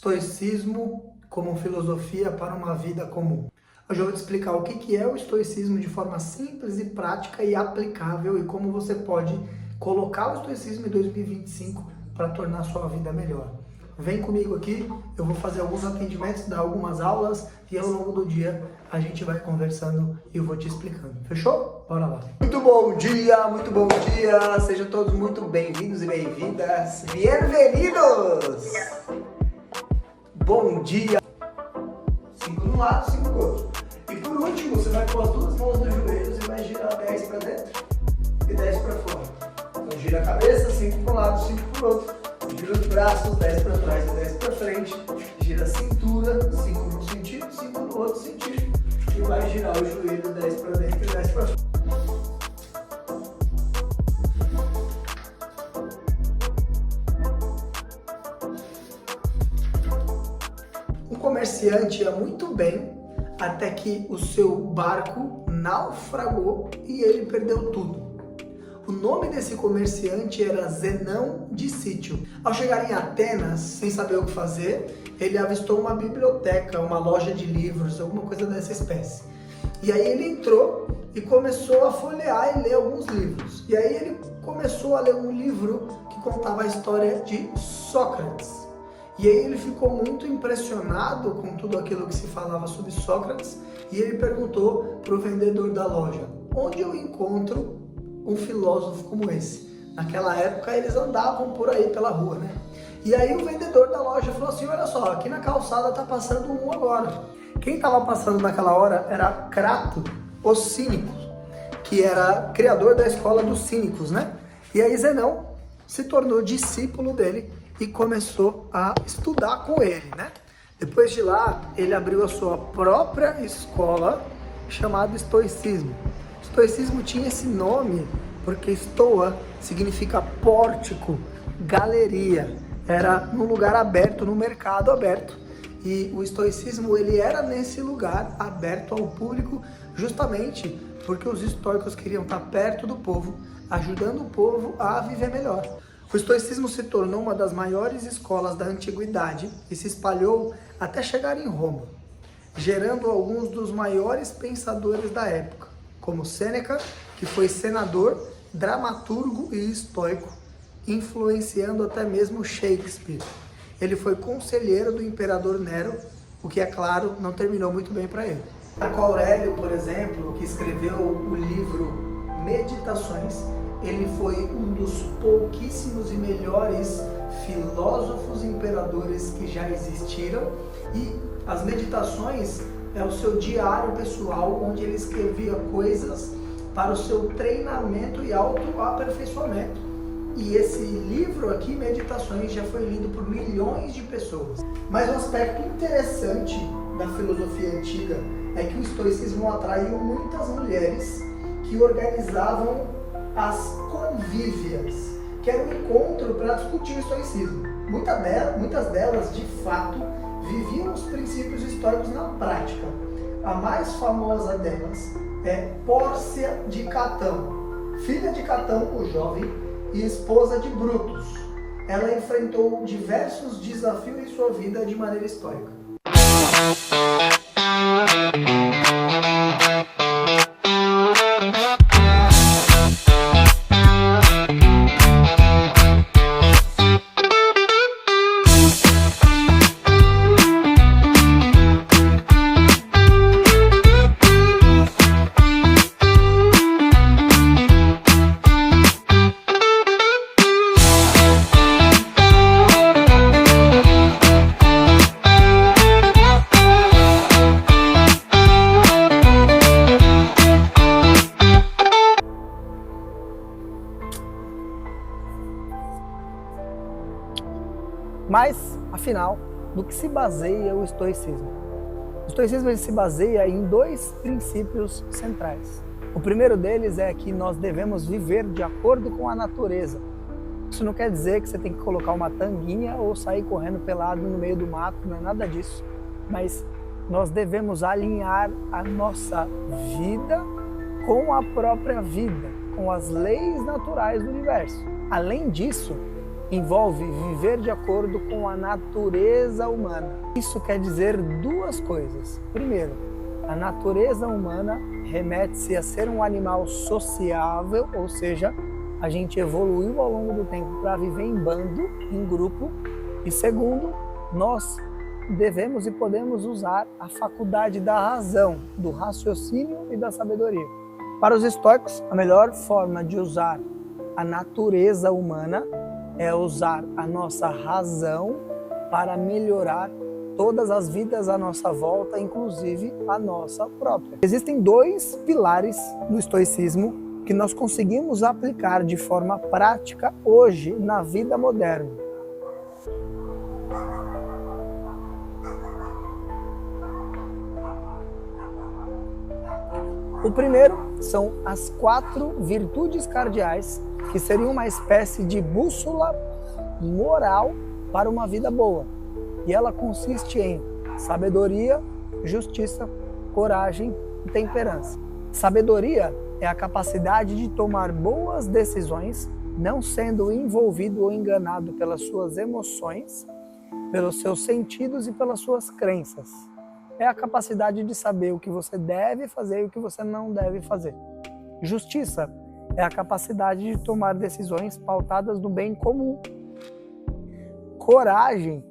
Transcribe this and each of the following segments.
Estoicismo como filosofia para uma vida comum. Hoje eu vou te explicar o que é o estoicismo de forma simples e prática e aplicável e como você pode colocar o estoicismo em 2025 para tornar a sua vida melhor. Vem comigo aqui, eu vou fazer alguns atendimentos, dar algumas aulas e ao longo do dia a gente vai conversando e eu vou te explicando. Fechou? Bora lá. Muito bom dia! Sejam todos muito bem-vindos e bem-vindas. Bienvenidos! Bom dia! 5 de um lado, 5 do outro. E por último, você vai pôr as duas mãos nos joelhos e vai girar 10 para dentro e 10 para fora. Então gira a cabeça, 5 para um lado, 5 para o outro. Gira os braços, 10 para trás e 10 para frente. Gira a cintura, 5 num sentido, 5 no outro sentido. E vai girar o joelho 10 para dentro e 10 para fora. Um comerciante ia muito bem até que o seu barco naufragou e ele perdeu tudo. O nome desse comerciante era Zenão de Sítio. Ao chegar em Atenas, sem saber o que fazer, ele avistou uma biblioteca, uma loja de livros, alguma coisa dessa espécie. E aí ele entrou e começou a folhear e ler alguns livros. E aí ele começou a ler um livro que contava a história de Sócrates. E aí ele ficou muito impressionado com tudo aquilo que se falava sobre Sócrates e ele perguntou para o vendedor da loja: onde eu encontro um filósofo como esse? Naquela época eles andavam por aí pela rua, né? E aí o vendedor da loja falou assim: olha só, aqui na calçada tá passando um agora. Quem estava passando naquela hora era Crato, o Cínico, que era criador da escola dos cínicos, né? E aí Zenão se tornou discípulo dele e começou a estudar com ele, né? Depois de lá, ele abriu a sua própria escola chamada Estoicismo. Estoicismo tinha esse nome porque estoa significa pórtico, galeria. Era num lugar aberto, no mercado aberto. E o estoicismo, ele era nesse lugar aberto ao público justamente porque os estoicos queriam estar perto do povo, ajudando o povo a viver melhor. O estoicismo se tornou uma das maiores escolas da antiguidade e se espalhou até chegar em Roma, gerando alguns dos maiores pensadores da época, como Sêneca, que foi senador, dramaturgo e estoico, influenciando até mesmo Shakespeare. Ele foi conselheiro do imperador Nero, o que, é claro, não terminou muito bem para ele. Marco Aurélio, por exemplo, que escreveu o livro Meditações, ele foi um dos pouquíssimos e melhores filósofos imperadores que já existiram, e as meditações é o seu diário pessoal, onde ele escrevia coisas para o seu treinamento e autoaperfeiçoamento. E esse livro aqui, Meditações, já foi lido por milhões de pessoas. Mas um aspecto interessante da filosofia antiga é que o estoicismo atraiu muitas mulheres que organizavam as convívias, que era um encontro para discutir o estoicismo. Muitas delas, de fato, viviam os princípios estoicos na prática. A mais famosa delas é Pórcia de Catão, filha de Catão o Jovem e esposa de Brutus. Ela enfrentou diversos desafios em sua vida de maneira estoica. Mas, afinal, do que se baseia o estoicismo? O estoicismo ele se baseia em dois princípios centrais. O primeiro deles é que nós devemos viver de acordo com a natureza. Isso não quer dizer que você tem que colocar uma tanguinha ou sair correndo pelado no meio do mato, não é nada disso. Mas nós devemos alinhar a nossa vida com a própria vida, com as leis naturais do universo. Além disso, envolve viver de acordo com a natureza humana. Isso quer dizer duas coisas. Primeiro, a natureza humana remete-se a ser um animal sociável, ou seja, a gente evoluiu ao longo do tempo para viver em bando, em grupo. E segundo, nós devemos e podemos usar a faculdade da razão, do raciocínio e da sabedoria. Para os estoicos, a melhor forma de usar a natureza humana é usar a nossa razão para melhorar todas as vidas à nossa volta, inclusive a nossa própria. Existem dois pilares no estoicismo que nós conseguimos aplicar de forma prática hoje na vida moderna. O primeiro são as 4 virtudes cardeais, que seriam uma espécie de bússola moral para uma vida boa. E ela consiste em sabedoria, justiça, coragem e temperança. Sabedoria é a capacidade de tomar boas decisões, não sendo envolvido ou enganado pelas suas emoções, pelos seus sentidos e pelas suas crenças. É a capacidade de saber o que você deve fazer e o que você não deve fazer. Justiça é a capacidade de tomar decisões pautadas no bem comum. Coragem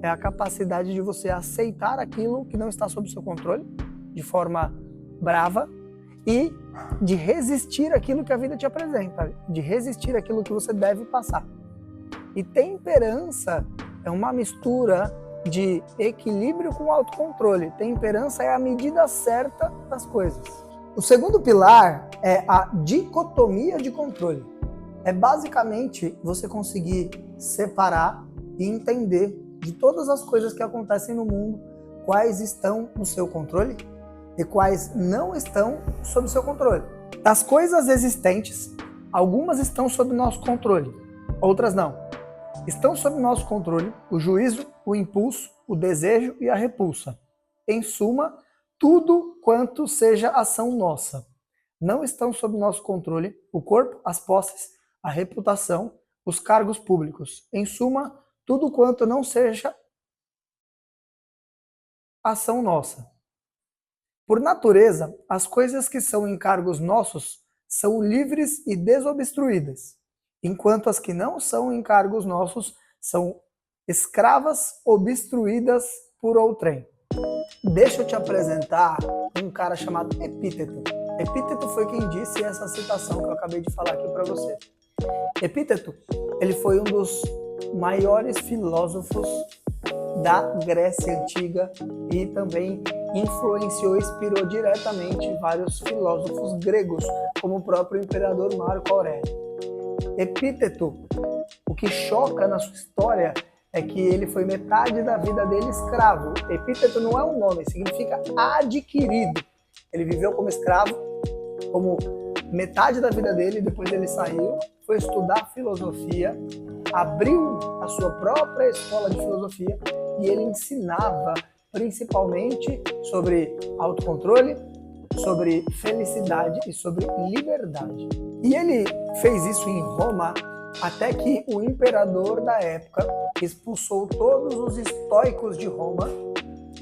é a capacidade de você aceitar aquilo que não está sob seu controle, de forma brava, e de resistir àquilo que a vida te apresenta, de resistir àquilo que você deve passar. E temperança é uma mistura de equilíbrio com autocontrole. Temperança é a medida certa das coisas. O segundo pilar é a dicotomia de controle. É basicamente você conseguir separar e entender de todas as coisas que acontecem no mundo, quais estão no seu controle e quais não estão sob seu controle. Das coisas existentes, algumas estão sob nosso controle, outras não. Estão sob nosso controle o juízo, o impulso, o desejo e a repulsa. Em suma, tudo quanto seja ação nossa. Não estão sob nosso controle o corpo, as posses, a reputação, os cargos públicos. Em suma, tudo quanto não seja ação nossa. Por natureza, as coisas que são encargos nossos são livres e desobstruídas, enquanto as que não são encargos nossos são escravas obstruídas por outrem. Deixa eu te apresentar um cara chamado Epíteto. Epíteto foi quem disse essa citação que eu acabei de falar aqui para você. Epíteto, ele foi um dos maiores filósofos da Grécia Antiga e também influenciou e inspirou diretamente vários filósofos gregos, como o próprio imperador Marco Aurélio. Epíteto, o que choca na sua história é que ele foi metade da vida dele escravo. Epíteto não é um nome, significa adquirido. Ele viveu como escravo, como metade da vida dele, depois ele saiu, foi estudar filosofia, abriu a sua própria escola de filosofia e ele ensinava principalmente sobre autocontrole, sobre felicidade e sobre liberdade. E ele fez isso em Roma até que o imperador da época expulsou todos os estoicos de Roma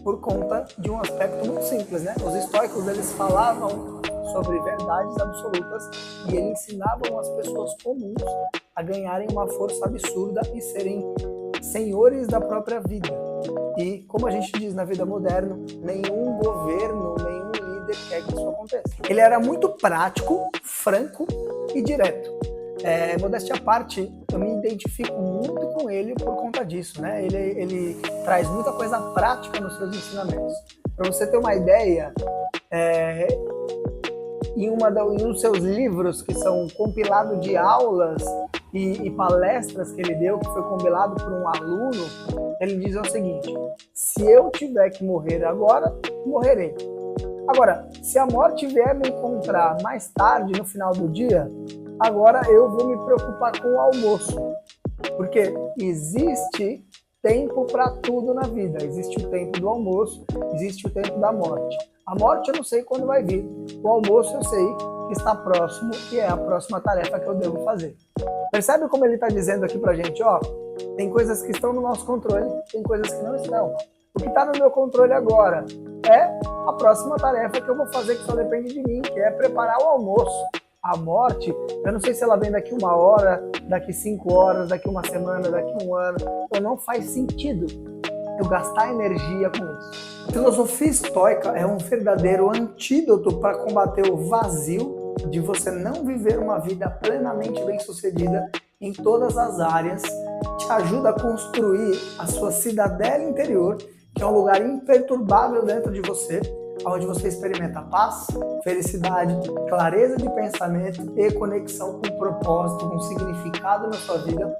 por conta de um aspecto muito simples, né? Os estoicos, eles falavam sobre verdades absolutas e eles ensinavam as pessoas comuns a ganharem uma força absurda e serem senhores da própria vida. E, como a gente diz na vida moderna, nenhum governo, nenhum líder quer que isso aconteça. Ele era muito prático, franco e direto. Modéstia à parte, eu me identifico muito com ele por conta disso, né? Ele traz muita coisa prática nos seus ensinamentos. Para você ter uma ideia, em um dos seus livros, que são compilado de aulas e palestras que ele deu, que foi compilado por um aluno, ele diz o seguinte: se eu tiver que morrer agora, morrerei. Agora, se a morte vier me encontrar mais tarde, no final do dia, agora eu vou me preocupar com o almoço. Porque existe tempo para tudo na vida. Existe o tempo do almoço, existe o tempo da morte. A morte eu não sei quando vai vir. O almoço eu sei que está próximo e é a próxima tarefa que eu devo fazer. Percebe como ele está dizendo aqui pra gente, ó, tem coisas que estão no nosso controle, tem coisas que não estão. O que está no meu controle agora é a próxima tarefa que eu vou fazer, que só depende de mim, que é preparar o almoço. A morte, eu não sei se ela vem daqui 1 hora, daqui 5 horas, daqui 1 semana, daqui 1 ano, então não faz sentido eu gastar energia com isso. A filosofia estoica é um verdadeiro antídoto para combater o vazio de você não viver uma vida plenamente bem-sucedida em todas as áreas. Te ajuda a construir a sua cidadela interior, que é um lugar imperturbável dentro de você, onde você experimenta paz, felicidade, clareza de pensamento e conexão com propósito, com significado na sua vida,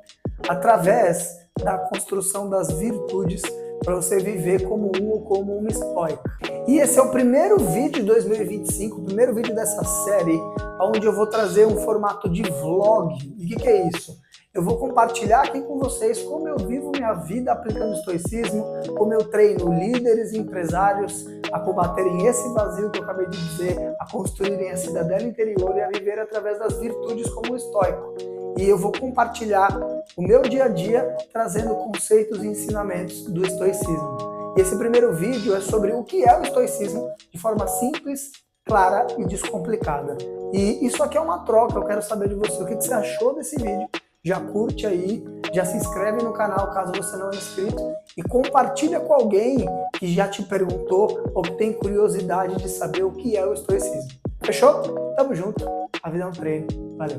através da construção das virtudes para você viver como ou como uma estoica. E esse é o primeiro vídeo de 2025, o primeiro vídeo dessa série, onde eu vou trazer um formato de vlog. E o que é isso? Eu vou compartilhar aqui com vocês como eu vivo minha vida aplicando estoicismo, como eu treino líderes e empresários a combaterem esse vazio que eu acabei de dizer, a construírem a cidadela interior e a viver através das virtudes como um estoico. E eu vou compartilhar o meu dia a dia trazendo conceitos e ensinamentos do estoicismo. E esse primeiro vídeo é sobre o que é o estoicismo de forma simples, clara e descomplicada. E isso aqui é uma troca, eu quero saber de você, o que você achou desse vídeo? Já curte aí, já se inscreve no canal caso você não é inscrito e compartilha com alguém que já te perguntou ou que tem curiosidade de saber o que é o estoicismo. Fechou? Tamo junto, a vida é um treino. Valeu!